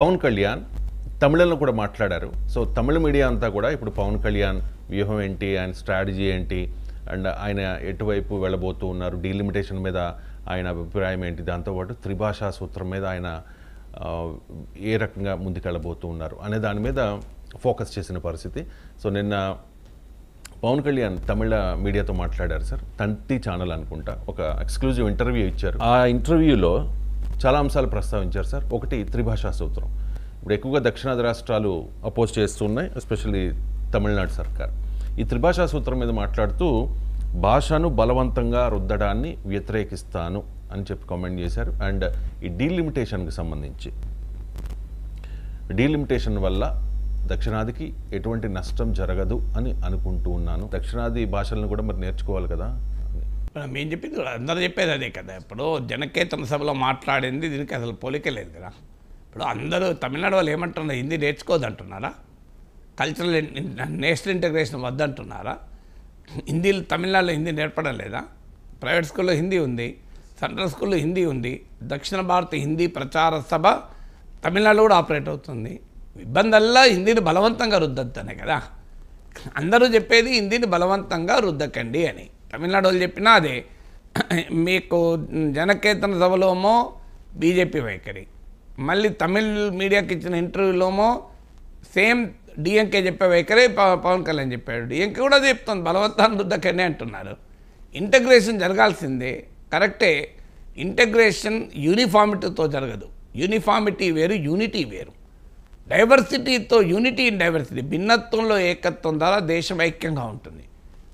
పవన్ కళ్యాణ్ తమిళంలో కూడా మాట్లాడారు. సో తమిళ మీడియా అంతా కూడా ఇప్పుడు పవన్ కళ్యాణ్ వ్యూహం ఏంటి, ఆయన స్ట్రాటజీ ఏంటి, అండ్ ఆయన ఎటువైపు వెళ్ళబోతూ ఉన్నారు, డీలిమిటేషన్ మీద ఆయన అభిప్రాయం ఏంటి, దాంతోపాటు త్రిభాషా సూత్రం మీద ఆయన ఏ రకంగా ముందుకెళ్ళబోతూ ఉన్నారు అనే దాని మీద ఫోకస్ చేసిన పరిస్థితి. సో నిన్న పవన్ కళ్యాణ్ తమిళ మీడియాతో మాట్లాడారు సార్. తంటి ఛానల్ అనుకుంటా ఒక ఎక్స్క్లూజివ్ ఇంటర్వ్యూ ఇచ్చారు. ఆ ఇంటర్వ్యూలో చాలా అంశాలు ప్రస్తావించారు సార్. ఒకటి త్రిభాషా సూత్రం. ఇప్పుడు ఎక్కువగా దక్షిణాది రాష్ట్రాలు అపోజ్ చేస్తున్నాయి, ఎస్పెషల్లీ తమిళనాడు సర్కార్. ఈ త్రిభాషా సూత్రం మీద మాట్లాడుతూ భాషను బలవంతంగా రుద్దడాన్ని వ్యతిరేకిస్తాను అని చెప్పి కామెంట్ చేశారు. అండ్ ఈ డీలిమిటేషన్కి సంబంధించి, డీలిమిటేషన్ వల్ల దక్షిణాదికి ఎటువంటి నష్టం జరగదు అని అనుకుంటూ ఉన్నాను. దక్షిణాది భాషలను కూడా మరి నేర్చుకోవాలి కదా. మేము చెప్పింది కూడా అందరూ చెప్పేది అదే కదా. ఇప్పుడు జనకేతన సభలో మాట్లాడింది దీనికి అసలు పోలికే లేదు కదా. ఇప్పుడు అందరూ తమిళనాడు వాళ్ళు ఏమంటున్నారు, హిందీ నేర్చుకోవద్దంటున్నారా? కల్చరల్ నేషనల్ ఇంటగ్రేషన్ వద్దంటున్నారా? హిందీలో తమిళనాడులో హిందీ నేర్పడం లేదా? ప్రైవేట్ స్కూల్లో హిందీ ఉంది, సెంట్రల్ స్కూల్లో హిందీ ఉంది. దక్షిణ భారత హిందీ ప్రచార సభ తమిళనాడులో కూడా ఆపరేట్ అవుతుంది. ఇబ్బందల్లా హిందీని బలవంతంగా రుద్దద్దనే కదా. అందరూ చెప్పేది హిందీని బలవంతంగా రుద్దకండి అని. తమిళనాడు వాళ్ళు చెప్పినా అదే. మీకు జనకేతన సభలోమో బీజేపీ వైఖరి, మళ్ళీ తమిళ్ మీడియాకి ఇచ్చిన ఇంటర్వ్యూలోమో సేమ్ డిఎంకే చెప్పే వైఖరి పవన్ కళ్యాణ్ చెప్పాడు. డిఎంకే కూడా చెప్తుంది బలవంతాన్ని రుద్దకండి అంటున్నారు. ఇంటగ్రేషన్ జరగాల్సిందే, కరెక్టే. ఇంటగ్రేషన్ యూనిఫామిటీతో జరగదు. యూనిఫామిటీ వేరు, యూనిటీ వేరు. డైవర్సిటీతో, యూనిటీ ఇన్ డైవర్సిటీ, భిన్నత్వంలో ఏకత్వం ద్వారా దేశం ఐక్యంగా ఉంటుంది.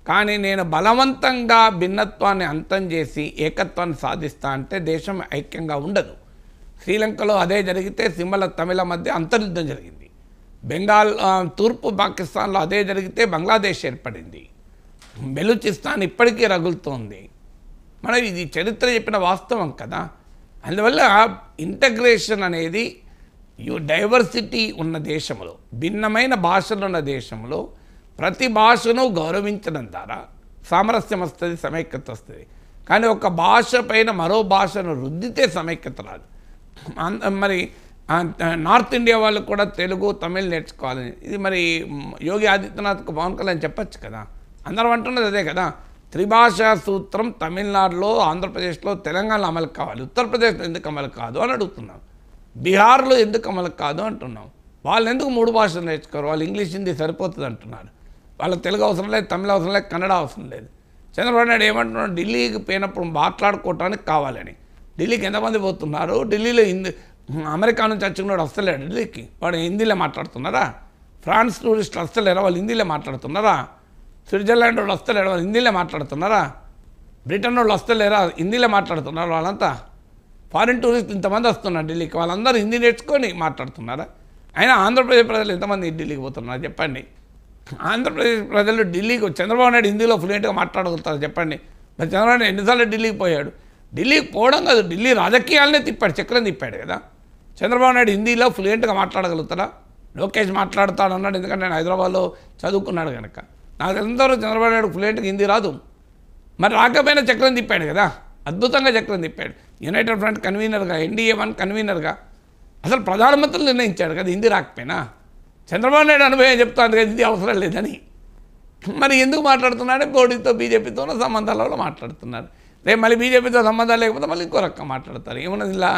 కానీ నేను బలవంతంగా భిన్నత్వాన్ని అంతం చేసి ఏకత్వాన్ని సాధిస్తా అంటే దేశం ఐక్యంగా ఉండదు. శ్రీలంకలో అదే జరిగితే సింహళ తమిళ మధ్య అంతర్యుద్ధం జరిగింది. బెంగాల్ తూర్పు పాకిస్తాన్లో అదే జరిగితే బంగ్లాదేశ్ ఏర్పడింది. బెలూచిస్తాన్ ఇప్పటికీ రగులుతోంది. మనం ఇది చరిత్ర చెప్పిన వాస్తవం కదా. అందువల్ల ఇంటగ్రేషన్ అనేది డైవర్సిటీ ఉన్న దేశంలో, భిన్నమైన భాషలు ఉన్న దేశంలో ప్రతి భాషను గౌరవించడం ద్వారా సామరస్యం వస్తుంది, సమైక్యత వస్తుంది. కానీ ఒక భాష పైన మరో భాషను రుద్దితే సమైక్యత రాదు. మరి నార్త్ ఇండియా వాళ్ళు కూడా తెలుగు తమిళ్ నేర్చుకోవాలని, ఇది మరి యోగి ఆదిత్యనాథ్కు పవన్ కళ్యాణ్ చెప్పచ్చు కదా. అందరం అంటున్నది అదే కదా. త్రిభాషా సూత్రం తమిళనాడులో, ఆంధ్రప్రదేశ్లో, తెలంగాణలో అమలు కావాలి. ఉత్తరప్రదేశ్లో ఎందుకు అమలు కాదు అని అడుగుతున్నాం. బీహార్లో ఎందుకు అమలు కాదు అంటున్నాం. వాళ్ళు ఎందుకు 3 భాషలు నేర్చుకోరు? వాళ్ళు ఇంగ్లీష్ హిందీ సరిపోతుంది అంటున్నారు. వాళ్ళకి తెలుగు అవసరం లేదు, తమిళ అవసరం లేదు, కన్నడ అవసరం లేదు. చంద్రబాబు నాయుడు ఏమంటున్నాడు, ఢిల్లీకి పోయినప్పుడు మాట్లాడుకోవటానికి కావాలని. ఢిల్లీకి ఎంతమంది పోతున్నారు? ఢిల్లీలో అమెరికా నుంచి వచ్చుకున్నాడు వస్తలేడు ఢిల్లీకి, వాడు హిందీలో మాట్లాడుతున్నారా? ఫ్రాన్స్ టూరిస్టులు వస్తలేరా? వాళ్ళు హిందీలో మాట్లాడుతున్నారా? స్విట్జర్లాండ్ వాళ్ళు వస్తలేరు, వాళ్ళు హిందీలో మాట్లాడుతున్నారా? బ్రిటన్ వాళ్ళు వస్తలేరా? హిందీలో మాట్లాడుతున్నారు. వాళ్ళంతా ఫారిన్ టూరిస్టులు ఇంతమంది వస్తున్నారు ఢిల్లీకి, వాళ్ళందరూ హిందీ నేర్చుకొని మాట్లాడుతున్నారా? అయినా ఆంధ్రప్రదేశ్ ప్రజలు ఎంతమంది ఢిల్లీకి పోతున్నారు చెప్పండి. ఆంధ్రప్రదేశ్ ప్రజలు ఢిల్లీకి, చంద్రబాబు నాయుడు హిందీలో ఫ్లూయెంట్గా మాట్లాడగలుగుతారు చెప్పండి. మరి చంద్రబాబు నాయుడు ఎన్నిసార్లు ఢిల్లీకి పోయాడు? ఢిల్లీకి పోవడం కాదు, ఢిల్లీ రాజకీయాలనే తిప్పాడు, చక్రం తిప్పాడు కదా. చంద్రబాబు నాయుడు హిందీలో ఫ్లూయెంట్గా మాట్లాడగలుగుతారా? లోకేష్ మాట్లాడతాడు అన్నాడు, ఎందుకంటే నేను హైదరాబాద్లో చదువుకున్నాడు కనుక. నాకు అందరూ చంద్రబాబు నాయుడు ఫ్లూయెంట్గా హిందీ రాదు. మరి రాకపోయినా చక్రం తిప్పాడు కదా, అద్భుతంగా చక్రం తిప్పాడు. యునైటెడ్ ఫ్రంట్ కన్వీనర్గా, NDA 1 కన్వీనర్గా అసలు ప్రధానమంత్రులు నిర్ణయించాడు కదా హిందీ రాకపోయినా. చంద్రబాబు నాయుడు అనుభవం చెప్తాను కదా హిందీ అవసరం లేదని. మరి ఎందుకు మాట్లాడుతున్నాడే? మోడీతో బీజేపీతోనో సంబంధాలలో మాట్లాడుతున్నారు. రేపు మళ్ళీ బీజేపీతో సంబంధాలు లేకపోతే మళ్ళీ ఇంకో రకంగా మాట్లాడతారు. ఏమన్నది ఇలా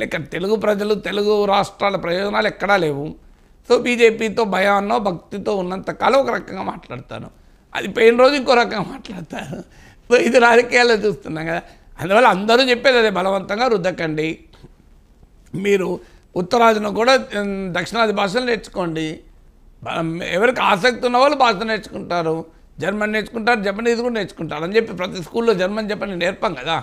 ఇక్కడ తెలుగు ప్రజలు, తెలుగు రాష్ట్రాల ప్రయోజనాలు ఎక్కడా లేవు. సో బీజేపీతో భయాన్నో భక్తితో ఉన్నంత కాలం ఒక రకంగా మాట్లాడతాను, అది పోయిన రోజు ఇంకో రకంగా మాట్లాడతారు. సో ఇది రాజకీయాల్లో చూస్తున్నాం కదా. అందువల్ల అందరూ చెప్పేది అదే, బలవంతంగా రుద్దకండి. మీరు ఉత్తరాదిలో కూడా దక్షిణాది భాషలు నేర్చుకోండి. ఎవరికి ఆసక్తి ఉన్న వాళ్ళు భాష నేర్చుకుంటారు, జర్మన్ నేర్చుకుంటారు, జపనీస్ కూడా నేర్చుకుంటారు అని చెప్పి ప్రతి స్కూల్లో జర్మన్ జపనీ నేర్పం కదా.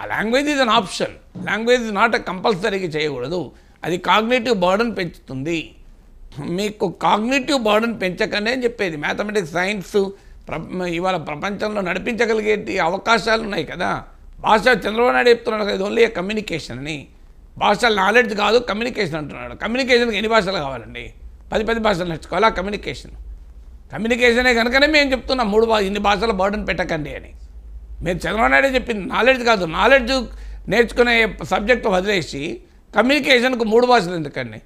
ఆ language is an option, language is not కంపల్సరీగా చేయకూడదు. అది కాగ్నిటివ్ బర్డన్ పెంచుతుంది. మీకు కాగ్నిటివ్ బర్డన్ పెంచకనే అని చెప్పేది. మ్యాథమెటిక్స్, సైన్స్ ఇవాళ ప్రపంచంలో నడిపించగలిగే అవకాశాలు ఉన్నాయి కదా. భాష చంద్రబాబు నాయుడు చెప్తున్నాడు కదా, ఇది ఓన్లీ కమ్యూనికేషన్ అని. భాష నాలెడ్జ్ కాదు, కమ్యూనికేషన్ అంటున్నాడు. కమ్యూనికేషన్కి ఎన్ని భాషలు కావాలండి? 10 భాషలు నేర్చుకోవాలా కమ్యూనికేషన్? కమ్యూనికేషనే కనుకనే మేము చెప్తున్నాం ఇన్ని భాషల బర్డన్ పెట్టకండి అని. మీరు చంద్రబాబు నాయుడే చెప్పింది నాలెడ్జ్ కాదు. నాలెడ్జ్ నేర్చుకునే సబ్జెక్టు వదిలేసి కమ్యూనికేషన్కు 3 భాషలు ఎందుకండి?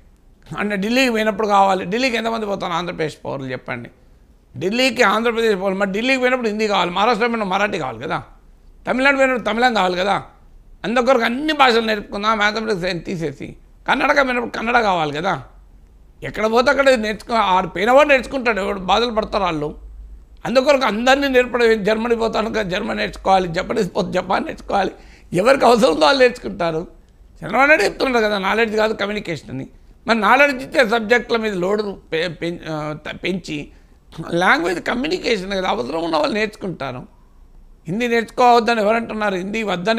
అంటే ఢిల్లీకి పోయినప్పుడు కావాలి. ఢిల్లీకి ఎంతమంది పోతాను ఆంధ్రప్రదేశ్ పౌరులు చెప్పండి? ఢిల్లీకి ఆంధ్రప్రదేశ్ పౌరులు, మరి ఢిల్లీకి పోయినప్పుడు హిందీ కావాలి, మహారాష్ట్ర పోయినప్పుడు మరాఠీ కావాలి కదా, తమిళనాడు పోయినప్పుడు తమిళం కావాలి కదా. అందుకొరకు అన్ని భాషలు నేర్పుకుందాం, మ్యాథమెటిక్స్ తీసేసి. కన్నడక పోయినప్పుడు కన్నడ కావాలి కదా. ఎక్కడ పోతే అక్కడ ఆడు పోయినవాడు నేర్చుకుంటాడు, ఎవడు బాధలు పడతారు వాళ్ళు. అందుకొరకు అందరినీ నేర్పడం. జర్మనీ పోతాను కదా, జర్మనీ నేర్చుకోవాలి, జపనీస్ పోతే జపాన్ నేర్చుకోవాలి. ఎవరికి అవసరం ఉందో వాళ్ళు నేర్చుకుంటారు. చంద్రబాబు నాయుడు చెప్తుంటారు కదా, నాలెడ్జ్ కాదు కమ్యూనికేషన్ అని. మరి నాలెడ్జ్ ఇచ్చే సబ్జెక్టుల మీద లోడు పెంచి లాంగ్వేజ్ కమ్యూనికేషన్ కదా, అవసరం ఉన్న వాళ్ళు నేర్చుకుంటారు. హిందీ నేర్చుకోవద్దని ఎవరంటున్నారు? హిందీ వద్దని